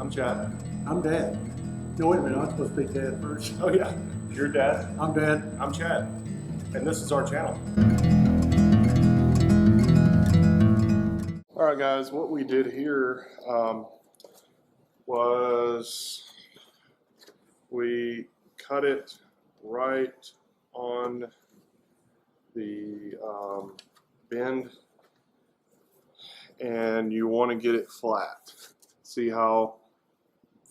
I'm Chad. I'm Dad. No, wait a minute, I'm supposed to be Dad first. Oh yeah, you're Dad. I'm Dad. I'm Chad, and this is our channel. All right, guys. What we did here was we cut it right on the bend, and you want to get it flat. See how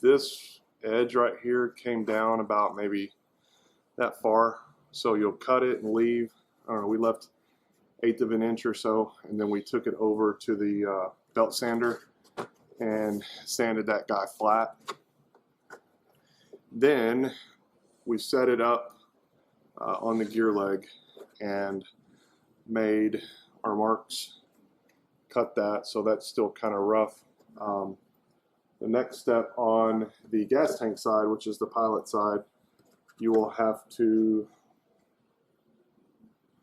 this edge right here came down about maybe that far? So you'll cut it and leave, I don't know, we left 1/8 of an inch or so, and then we took it over to the belt sander and sanded that guy flat. Then we set it up on the gear leg and made our marks, cut that, so that's still kind of rough. The next step on the gas tank side, which is the pilot side, you will have to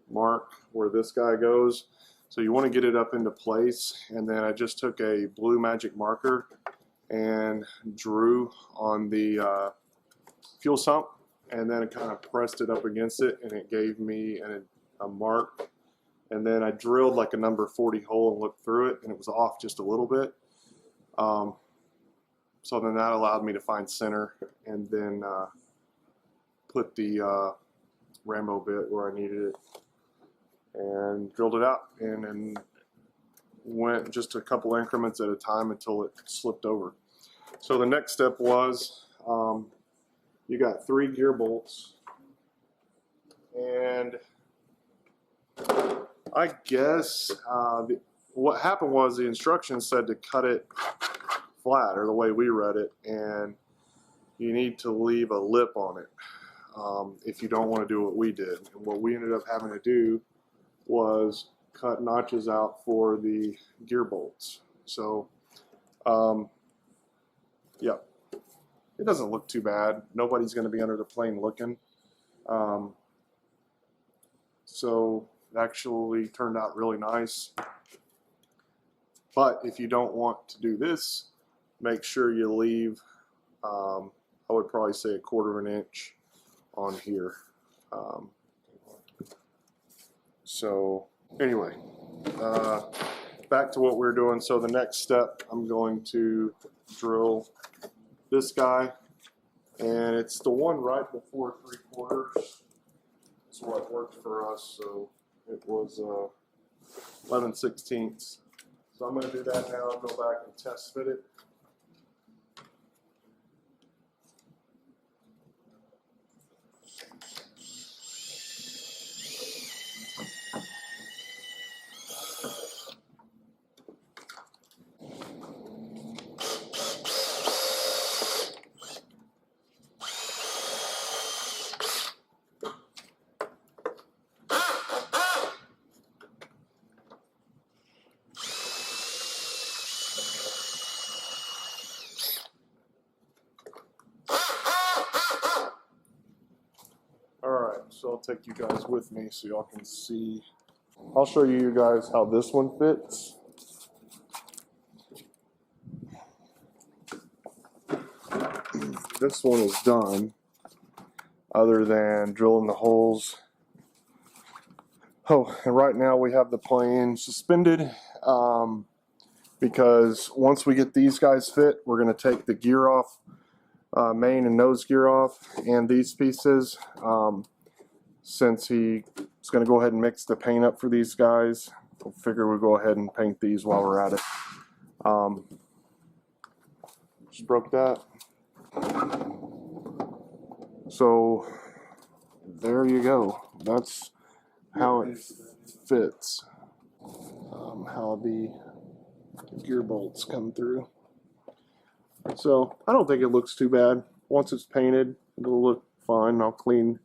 mark where this guy goes. So you want to get it up into place, and then I just took a blue magic marker and drew on the fuel sump, and then I kind of pressed it up against it, and it gave me a mark. And then I drilled like a number 40 hole and looked through it, and it was off just a little bit. So then that allowed me to find center, and then put the Rambo bit where I needed it, and drilled it out, and then went just a couple increments at a time until it slipped over. So the next step was you got 3 gear bolts, and I guess what happened was the instructions said to cut it flat, or the way we read it, and you need to leave a lip on it if you don't want to do what we did. And what we ended up having to do was cut notches out for the gear bolts. So yeah, it doesn't look too bad. Nobody's going to be under the plane looking. So it actually turned out really nice. But if you don't want to do this, make sure you leave, I would probably say 1/4 of an inch on here. So anyway, back to what we're doing. So the next step, I'm going to drill this guy, and it's the one right before 3/4. It's what worked for us. So it was 11/16. So I'm going to do that now and go back and test fit it. So I'll take you guys with me so y'all can see. I'll show you guys how this one fits. This one is done, other than drilling the holes. Oh, and right now we have the plane suspended because once we get these guys fit, we're going to take the gear off, main and nose gear off, and these pieces. Since he's going to go ahead and mix the paint up for these guys, we'll figure we'll go ahead and paint these while we're at it. Just broke that. So there you go. That's how it fits. How the gear bolts come through. So I don't think it looks too bad. Once it's painted, it'll look fine. I'll clean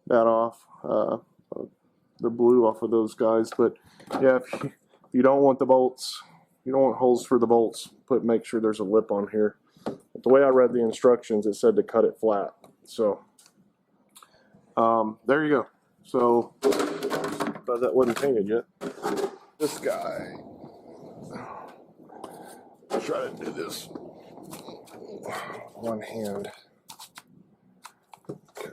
that off, the blue off of those guys. But yeah, if you don't want the bolts, you don't want holes for the bolts, make sure there's a lip on here. But the way I read the instructions, it said to cut it flat. So there you go. So but that wasn't painted yet. This guy, try to do this one hand. Okay.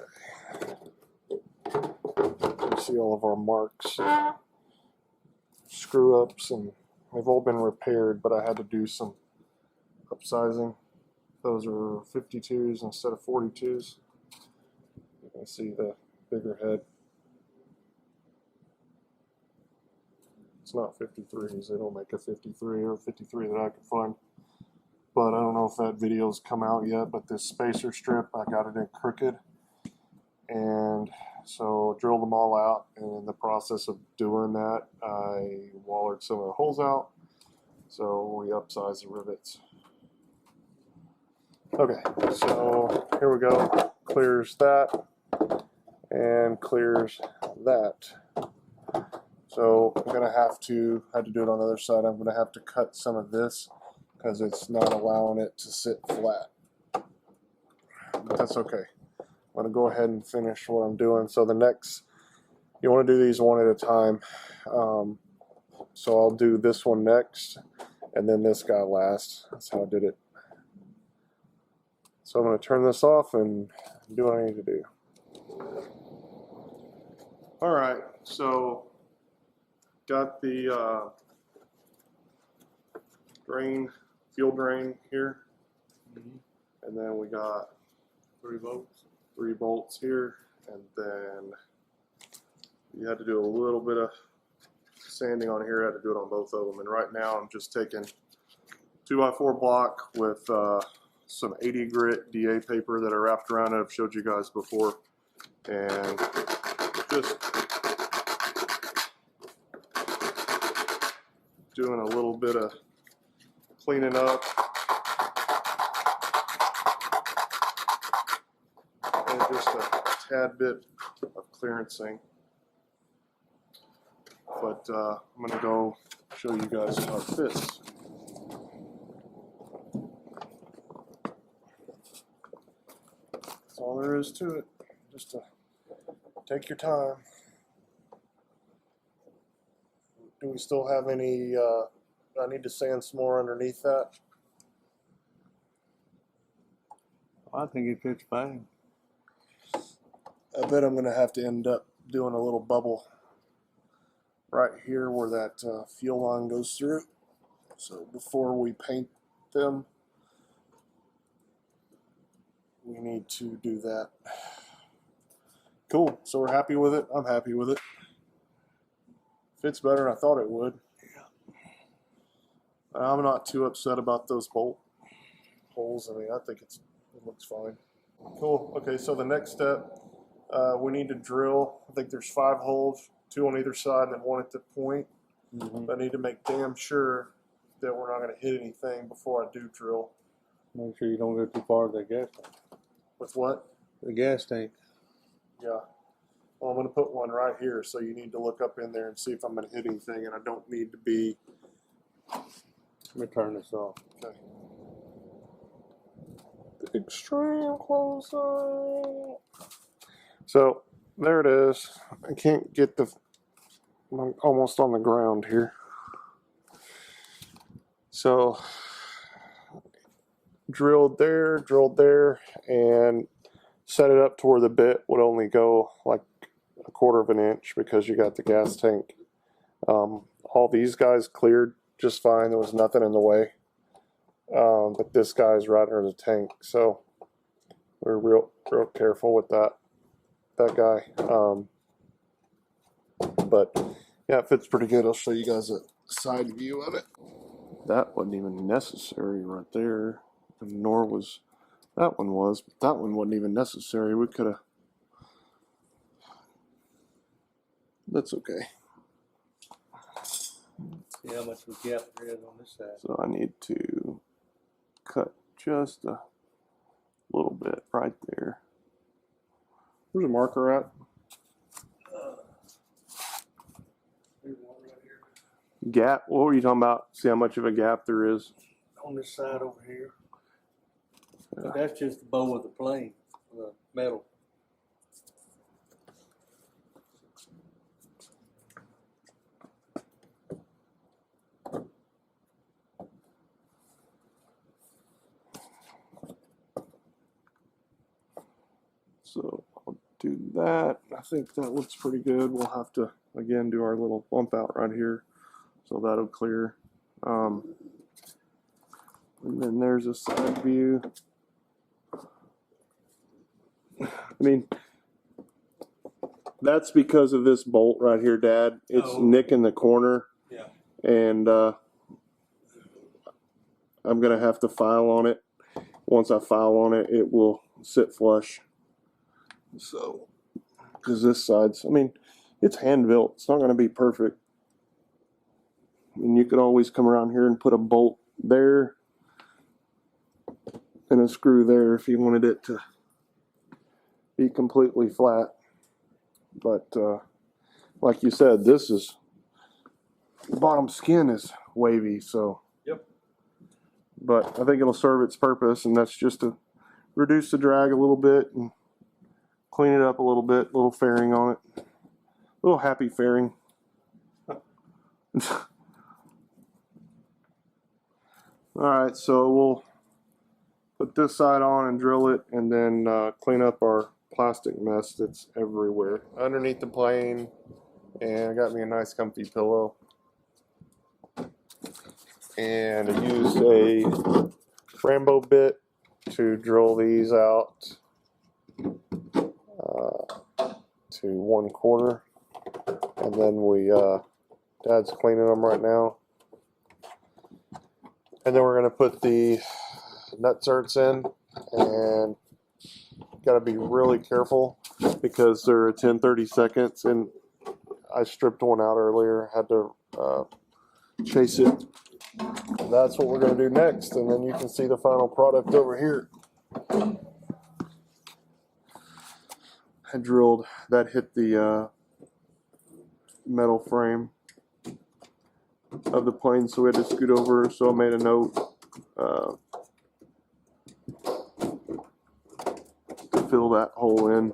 You see all of our marks, screw ups, and they've all been repaired, but I had to do some upsizing. Those are 52s instead of 42s. You can see the bigger head. It's not 53s. They don't make a 53 or 53 that I could find. But I don't know if that video's come out yet, but this spacer strip, I got it in crooked. And so drilled them all out. And in the process of doing that, I wallered some of the holes out. So we upsized the rivets. Okay, so here we go. Clears that and clears that. So I'm gonna have to do it on the other side. I'm gonna have to cut some of this because it's not allowing it to sit flat. But that's okay. I'm gonna go ahead and finish what I'm doing. So the next, you want to do these one at a time. So I'll do this one next, and then this guy last. That's how I did it. So I'm gonna turn this off and do what I need to do. All right, so got the fuel drain here, and then we got 3 bolts here, and then you had to do a little bit of sanding on here. I had to do it on both of them, and right now I'm just taking 2x4 block with some 80 grit DA paper that I wrapped around it. I've showed you guys before, and just doing a little bit of cleaning up and just a tad bit of clearancing. But I'm gonna go show you guys how it fits. That's all there is to it. Just to take your time. Do we still have any, I need to sand some more underneath that? I think it fits fine. I bet I'm going to have to end up doing a little bubble right here where that fuel line goes through. So before we paint them, we need to do that. Cool. So we're happy with it. I'm happy with it. Fits better than I thought it would. I'm not too upset about those bolt holes. I mean, I think it looks fine. Cool. Okay, so the next step, we need to drill. I think there's 5 holes, 2 on either side and then 1 at the point. I need to make damn sure that we're not going to hit anything before I do drill. Make sure you don't go too far to the gas tank. With what? The gas tank. Yeah. Well, I'm going to put one right here, so you need to look up in there and see if I'm going to hit anything, and I don't need to be... Let me turn this off. Okay. Extreme close up. So, there it is. I can't get I'm almost on the ground here. So, drilled there, and set it up to where the bit would only go like 1/4 of an inch because you got the gas tank. All these guys cleared just fine. There was nothing in the way. But this guy's right under the tank, so we're real careful with that guy. But yeah, it fits pretty good. I'll show you guys a side view of it. That wasn't even necessary right there, and nor was that one was, but that one wasn't even necessary. We could have. That's okay. See how much of a gap there is on this side. So I need to cut just a little bit right there. Where's the marker at? There's one right here. Gap? What were you talking about? See how much of a gap there is? On this side over here. Yeah. That's just the bow of the plane, the metal. So I'll do that. I think that looks pretty good. We'll have to, again, do our little bump out right here. So that'll clear. And then there's a side view. I mean, that's because of this bolt right here, Dad. It's nicking the corner. Yeah. And I'm going to have to file on it. Once I file on it, it will sit flush. So, because this side's, I mean, it's hand built. It's not going to be perfect. And you could always come around here and put a bolt there and a screw there if you wanted it to be completely flat. But like you said, this is, the bottom skin is wavy, so. Yep. But I think it'll serve its purpose, and that's just to reduce the drag a little bit and clean it up a little bit, little fairing on it. A little happy fairing. Alright, so we'll put this side on and drill it, and then clean up our plastic mess that's everywhere. Underneath the plane, and I got me a nice comfy pillow. And I used a Rambo bit to drill these out to 1/4, and then Dad's cleaning them right now. And then we're going to put the nutserts in, and got to be really careful because they're a 10/32, and I stripped one out earlier, had to chase it. That's what we're going to do next, and then you can see the final product over here. I drilled, that hit the metal frame of the plane, so we had to scoot over, so I made a note to fill that hole in.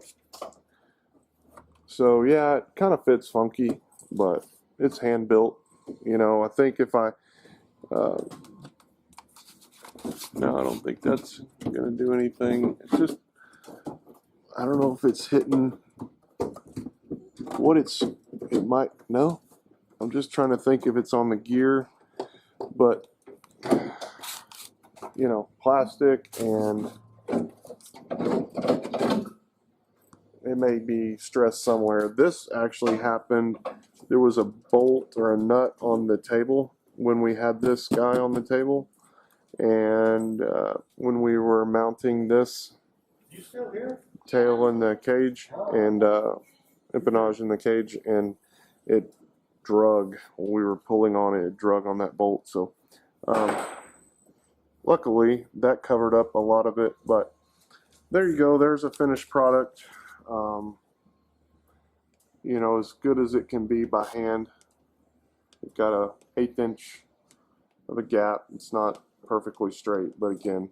So yeah, it kind of fits funky, but it's hand built. You know, I think if I no, I don't think that's gonna do anything. It's just, I don't know if it's hitting what it might. No, I'm just trying to think if it's on the gear, but you know, plastic, and it may be stressed somewhere. This actually happened. There was a bolt or a nut on the table when we had this guy on the table, and when we were mounting this You still here? tail in the cage and empennage in the cage, and it drug when we were pulling on it. It drug on that bolt. So luckily that covered up a lot of it. But there you go. There's a finished product. You know, as good as it can be by hand. We've got a 1/8 inch of a gap. It's not perfectly straight, but again,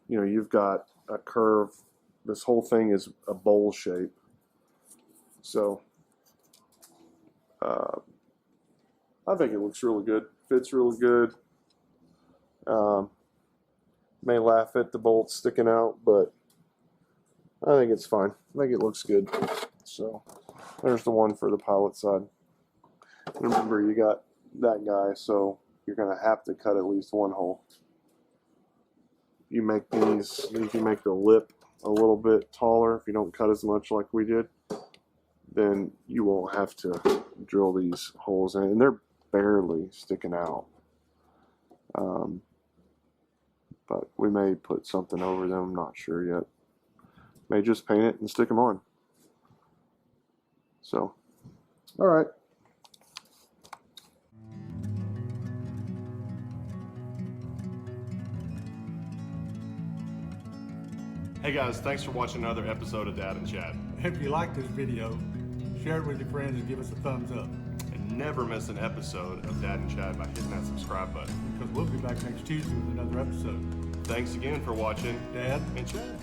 you know, you've got a curve. This whole thing is a bowl shape. So I think it looks really good. Fits really good. May laugh at the bolts sticking out, but I think it's fine. I think it looks good. So there's the one for the pilot side. Remember, you got that guy, so you're going to have to cut at least one hole. You make these, you can make the lip a little bit taller if you don't cut as much like we did. Then you won't have to drill these holes in, and they're barely sticking out. But we may put something over them, I'm not sure yet. May just paint it and stick them on. So, all right. Hey guys, thanks for watching another episode of Dad and Chad. If you like this video, share it with your friends and give us a thumbs up. And never miss an episode of Dad and Chad by hitting that subscribe button. Because we'll be back next Tuesday with another episode. Thanks again for watching Dad and Chad.